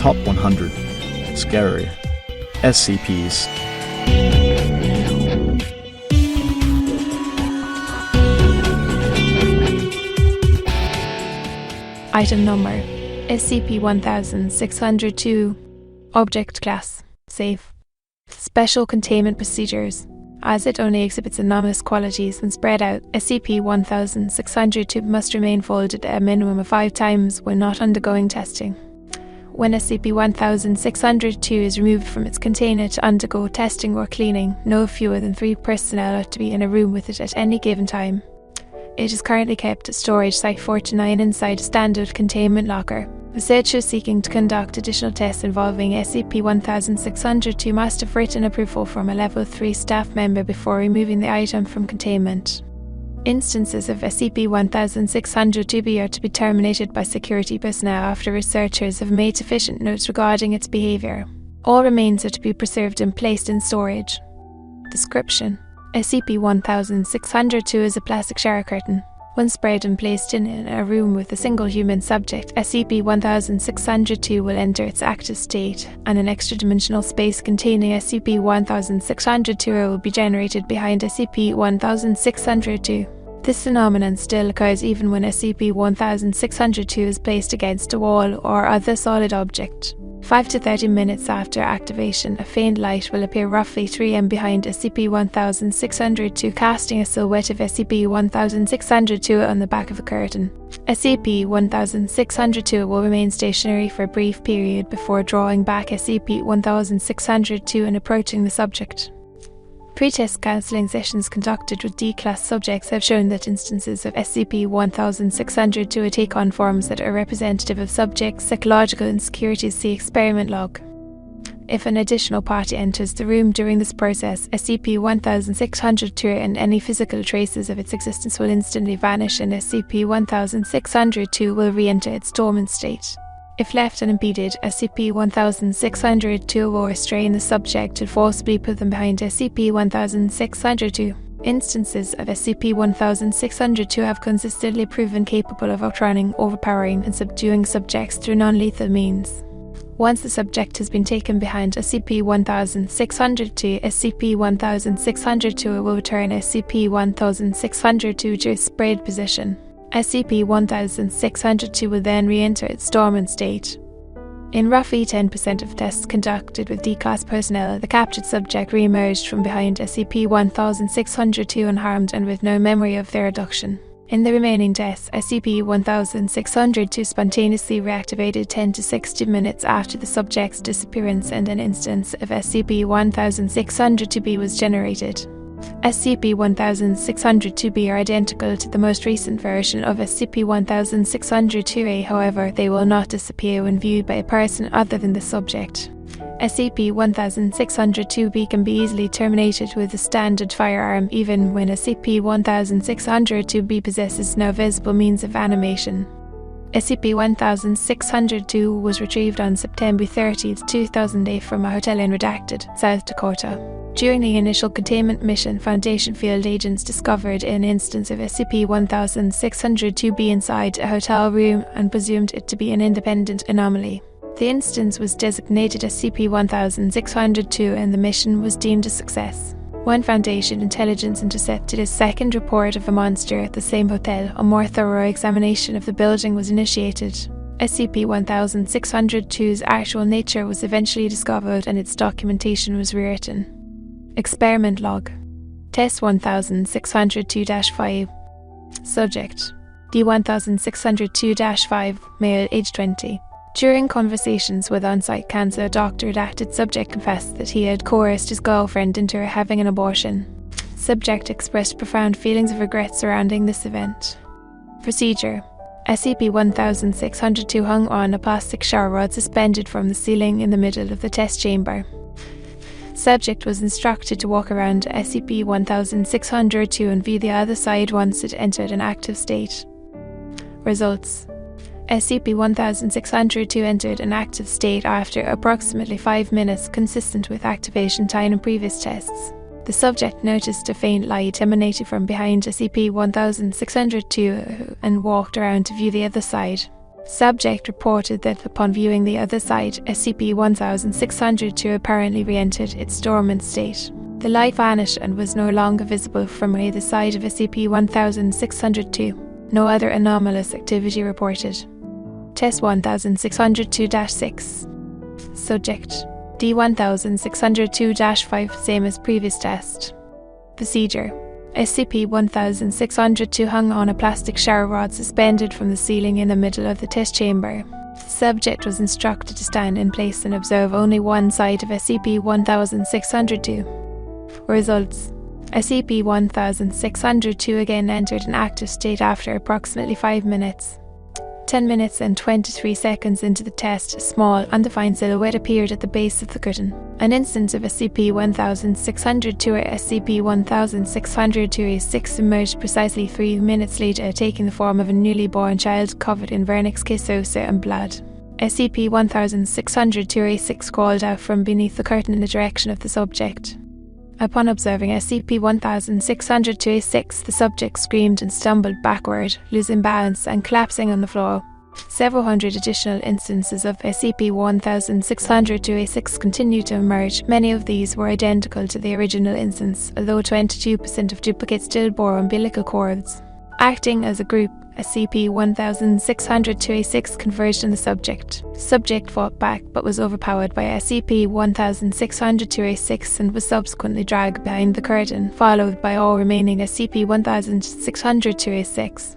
Top 100 Scary SCPs. Item number SCP-1602. Object Class Safe. Special Containment Procedures. As it only exhibits anomalous qualities when spread out, SCP-1602 must remain folded a minimum of 5 times when not undergoing testing. When SCP-1602 is removed from its container to undergo testing or cleaning, no fewer than 3 personnel are to be in a room with it at any given time. It is currently kept at Storage Site 49 inside a standard containment locker. Researchers seeking to conduct additional tests involving SCP-1602 must have written approval from a Level 3 staff member before removing the item from containment. Instances of SCP-1602-B are to be terminated by security personnel after researchers have made sufficient notes regarding its behaviour. All remains are to be preserved and placed in storage. Description: SCP-1602 is a plastic shower curtain. When sprayed and placed in a room with a single human subject, SCP-1602 will enter its active state, and an extra-dimensional space containing SCP-1602 will be generated behind SCP-1602. This phenomenon still occurs even when SCP-1602 is placed against a wall or other solid object. 5 to 30 minutes after activation, a faint light will appear roughly 3 m behind SCP-1602, casting a silhouette of SCP-1602 on the back of a curtain. SCP-1602 will remain stationary for a brief period before drawing back SCP-1602 and approaching the subject. Pre-test counselling sessions conducted with D-Class subjects have shown that instances of SCP-1602 take on forms that are representative of subjects' psychological insecurities. See experiment log. If an additional party enters the room during this process, SCP-1602 and any physical traces of its existence will instantly vanish, and SCP-1602 will re-enter its dormant state. If left unimpeded, SCP-1602 will restrain the subject and forcibly put them behind SCP-1602. Instances of SCP-1602 have consistently proven capable of outrunning, overpowering, and subduing subjects through non-lethal means. Once the subject has been taken behind SCP-1602, SCP-1602 will return SCP-1602 to its sprayed position. SCP-1602 will then re-enter its dormant state. In roughly 10% of tests conducted with D-Class personnel, the captured subject re-emerged from behind SCP-1602 unharmed and with no memory of their abduction. In the remaining tests, SCP-1602 spontaneously reactivated 10 to 60 minutes after the subject's disappearance, and an instance of SCP-1602-B was generated. SCP-1602-B are identical to the most recent version of SCP-1602-A, however, they will not disappear when viewed by a person other than the subject. SCP-1602-B can be easily terminated with a standard firearm, even when SCP-1602-B possesses no visible means of animation. SCP-1602 was retrieved on September 30, 2008 from a hotel in Redacted, South Dakota. During the initial containment mission, Foundation field agents discovered an instance of SCP-1602-B inside a hotel room and presumed it to be an independent anomaly. The instance was designated SCP-1602 and the mission was deemed a success. When Foundation intelligence intercepted a second report of a monster at the same hotel, a more thorough examination of the building was initiated. SCP-1602's actual nature was eventually discovered and its documentation was rewritten. Experiment log. Test 1602-5. Subject: D1602-5, male, age 20. During conversations with on-site cancer doctor, redacted subject confessed that he had coerced his girlfriend into having an abortion. Subject expressed profound feelings of regret surrounding this event. Procedure: SCP-1602 hung on a plastic shower rod suspended from the ceiling in the middle of the test chamber. Subject was instructed to walk around SCP-1602 and view the other side once it entered an active state. Results: SCP-1602 entered an active state after approximately 5 minutes, consistent with activation time in previous tests. The subject noticed a faint light emanated from behind SCP-1602 and walked around to view the other side. Subject reported that upon viewing the other side, SCP-1602 apparently re-entered its dormant state. The light vanished and was no longer visible from either side of SCP-1602. No other anomalous activity reported. Test 1602-6. Subject D1602-5, same as previous test. Procedure: SCP-1602 hung on a plastic shower rod suspended from the ceiling in the middle of the test chamber. The subject was instructed to stand in place and observe only one side of SCP-1602. Results: SCP-1602 again entered an active state after approximately 5 minutes. 10 minutes and 23 seconds into the test, a small, undefined silhouette appeared at the base of the curtain. An instance of SCP-1602 or SCP-1602-6 emerged precisely 3 minutes later, taking the form of a newly born child covered in vernix kystosa and blood. SCP-1602-6 crawled out from beneath the curtain in the direction of the subject. Upon observing SCP-1602-6, the subject screamed and stumbled backward, losing balance and collapsing on the floor. Several hundred additional instances of SCP-1602-6 continued to emerge. Many of these were identical to the original instance, although 22% of duplicates still bore umbilical cords. Acting as a group, SCP-1602-6 converged on the subject. Subject fought back but was overpowered by SCP-1602-6 and was subsequently dragged behind the curtain, followed by all remaining SCP-1602-6.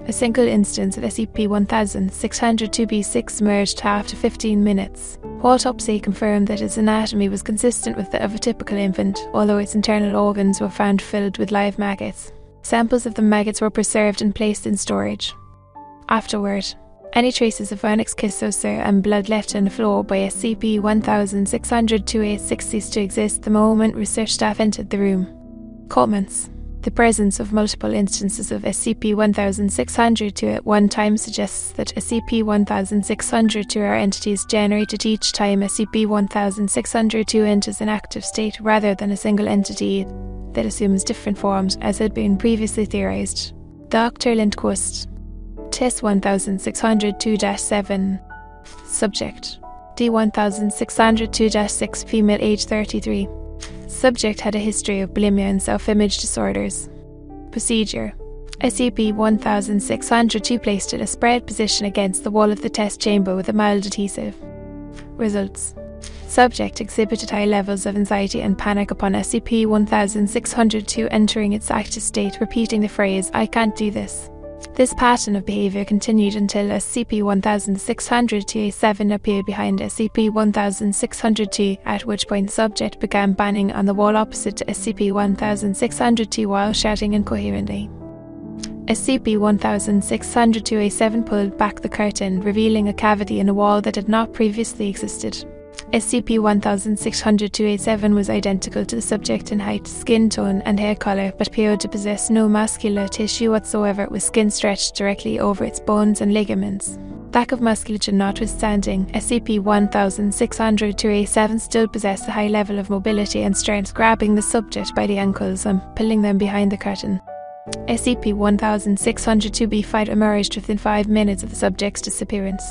A single instance of SCP-1602-B6 emerged after 15 minutes. Autopsy confirmed that its anatomy was consistent with that of a typical infant, although its internal organs were found filled with live maggots. Samples of the maggots were preserved and placed in storage. Afterward, any traces of vernix kystosa and blood left on the floor by SCP-1602-6 ceased to exist the moment research staff entered the room. Comments: the presence of multiple instances of SCP-1602 at one time suggests that SCP-1602 are entities generated each time SCP-1602 enters an active state rather than a single entity that assumes different forms, as had been previously theorized. Dr. Lindquist. Test 1602-7. Subject D1602-6, female, age 33. Subject had a history of bulimia and self-image disorders. Procedure: SCP-1602 placed in a spread position against the wall of the test chamber with a mild adhesive. Results: subject exhibited high levels of anxiety and panic upon SCP-1602 entering its active state, repeating the phrase, "I can't do this." This pattern of behavior continued until SCP-1602-7 appeared behind SCP-1602, at which point subject began banging on the wall opposite to SCP-1602 while shouting incoherently. SCP-1602-7 pulled back the curtain, revealing a cavity in the wall that had not previously existed. SCP-1602-7 was identical to the subject in height, skin tone, and hair colour, but appeared to possess no muscular tissue whatsoever, with skin stretched directly over its bones and ligaments. Lack of musculature notwithstanding, SCP-1602-7 still possessed a high level of mobility and strength, grabbing the subject by the ankles and pulling them behind the curtain. SCP-1602-B5 emerged within 5 minutes of the subject's disappearance.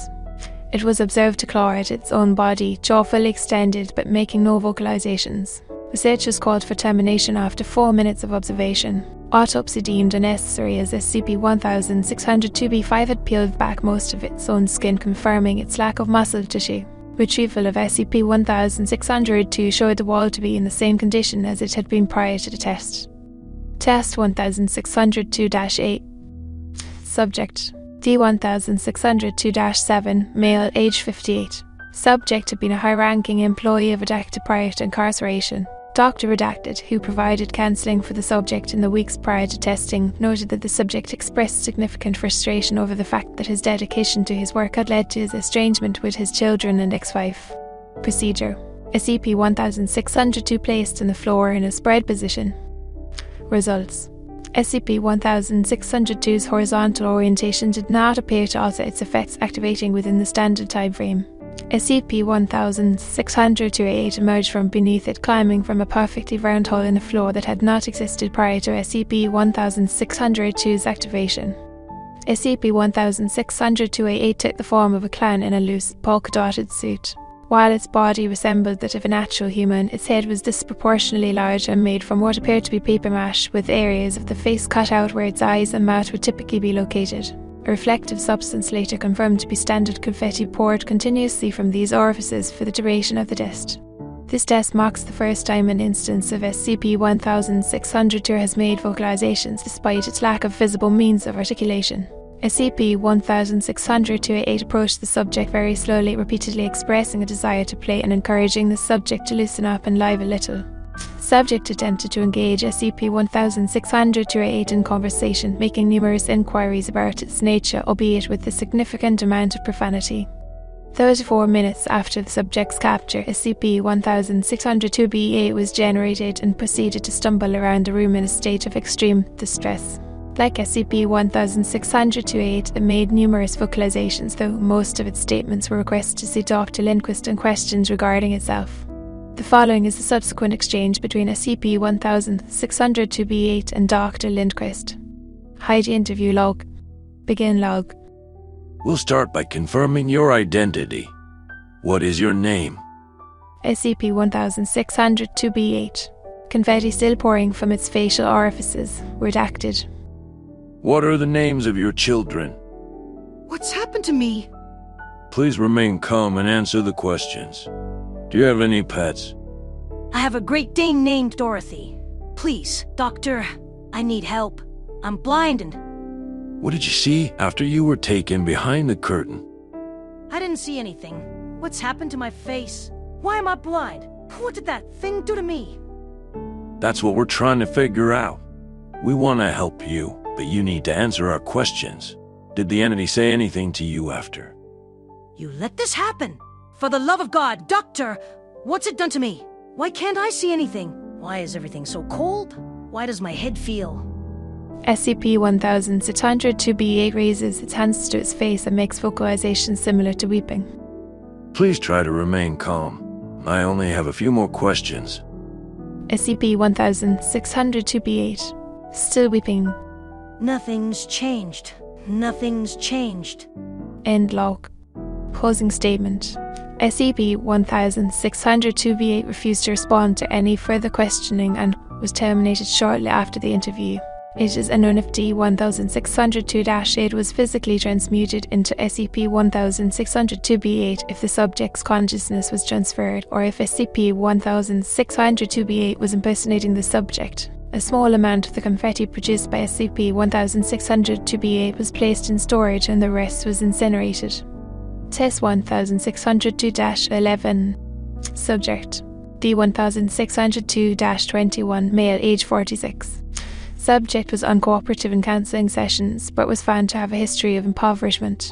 It was observed to claw at its own body, jaw fully extended but making no vocalizations. Researchers called for termination after 4 minutes of observation. Autopsy deemed unnecessary as SCP-1602-B5 had peeled back most of its own skin, confirming its lack of muscle tissue. Retrieval of SCP-1602 showed the wall to be in the same condition as it had been prior to the test. Test 1602-8. Subject D1602-7, male, age 58. Subject had been a high-ranking employee of Redacted prior to incarceration. Dr. Redacted, who provided counselling for the subject in the weeks prior to testing, noted that the subject expressed significant frustration over the fact that his dedication to his work had led to his estrangement with his children and ex-wife. Procedure: SCP-1602 placed on the floor in a spread position. Results: SCP-1602's horizontal orientation did not appear to alter its effects activating within the standard time frame. SCP-1602-8 emerged from beneath it, climbing from a perfectly round hole in the floor that had not existed prior to SCP-1602's activation. SCP-1600-288 took the form of a clown in a loose, polka-dotted suit. While its body resembled that of a natural human, its head was disproportionately large and made from what appeared to be paper mache, with areas of the face cut out where its eyes and mouth would typically be located. A reflective substance later confirmed to be standard confetti poured continuously from these orifices for the duration of the test. This test marks the first time an instance of SCP-1600-2 has made vocalizations despite its lack of visible means of articulation. SCP-1600-288 approached the subject very slowly, repeatedly expressing a desire to play and encouraging the subject to loosen up and lie a little. The subject attempted to engage SCP-1600-288 in conversation, making numerous inquiries about its nature, albeit with a significant amount of profanity. 34 minutes after the subject's capture, SCP-1600-2B8 was generated and proceeded to stumble around the room in a state of extreme distress. Like SCP-1600-288, it made numerous vocalizations, though most of its statements were requests to see Dr. Lindquist and questions regarding itself. The following is the subsequent exchange between SCP-1600-2B8 and Dr. Lindquist. Hide interview log. Begin log. We'll start by confirming your identity. What is your name? SCP-1600-2B8. Confetti still pouring from its facial orifices. Redacted. What are the names of your children? What's happened to me? Please remain calm and answer the questions. Do you have any pets? I have a Great Dane named Dorothy. Please, doctor, I need help. I'm blind and... What did you see after you were taken behind the curtain? I didn't see anything. What's happened to my face? Why am I blind? What did that thing do to me? That's what we're trying to figure out. We want to help you, but you need to answer our questions. Did the entity say anything to you after? You let this happen? For the love of God, doctor, what's it done to me? Why can't I see anything? Why is everything so cold? Why does my head feel... SCP-1600-2B8 raises its hands to its face and makes vocalizations similar to weeping. Please try to remain calm. I only have a few more questions. SCP-1600-2B8. Still weeping. Nothing's changed. Nothing's changed. End log. Closing statement. SCP-1600-2B8 refused to respond to any further questioning and was terminated shortly after the interview. It is unknown if D-1602-8 was physically transmuted into SCP-1600-2B8 if the subject's consciousness was transferred, or if SCP-1600-2B8 was impersonating the subject. A small amount of the confetti produced by SCP-1600-2B8 was placed in storage and the rest was incinerated. Test 1602-11. Subject: D-1602-21, male, age 46. Subject was uncooperative in counselling sessions, but was found to have a history of impoverishment.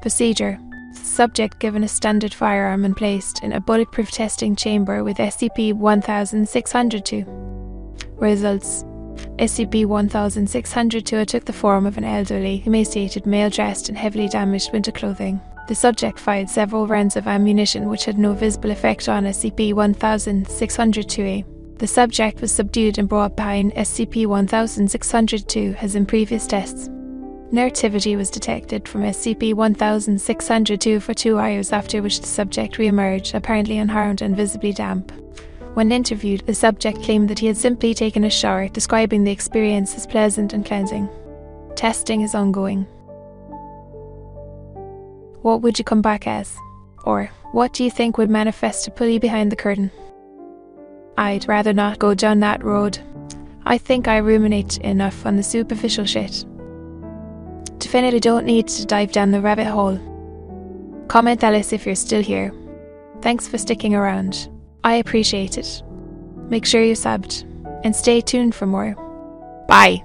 Procedure: subject given a standard firearm and placed in a bulletproof testing chamber with SCP-1602. Results: SCP-1602 took the form of an elderly, emaciated male dressed in heavily damaged winter clothing. The subject fired several rounds of ammunition which had no visible effect on SCP-1602-A. The subject was subdued and brought behind SCP-1602 as in previous tests. Narrativity was detected from SCP-1602 for 2 hours, after which the subject re-emerged, apparently unharmed and visibly damp. When interviewed, the subject claimed that he had simply taken a shower, describing the experience as pleasant and cleansing. Testing is ongoing. What would you come back as? Or, what do you think would manifest to pull you behind the curtain? I'd rather not go down that road. I think I ruminate enough on the superficial shit. Definitely don't need to dive down the rabbit hole. Comment tell us if you're still here. Thanks for sticking around. I appreciate it. Make sure you're subbed, and stay tuned for more. Bye!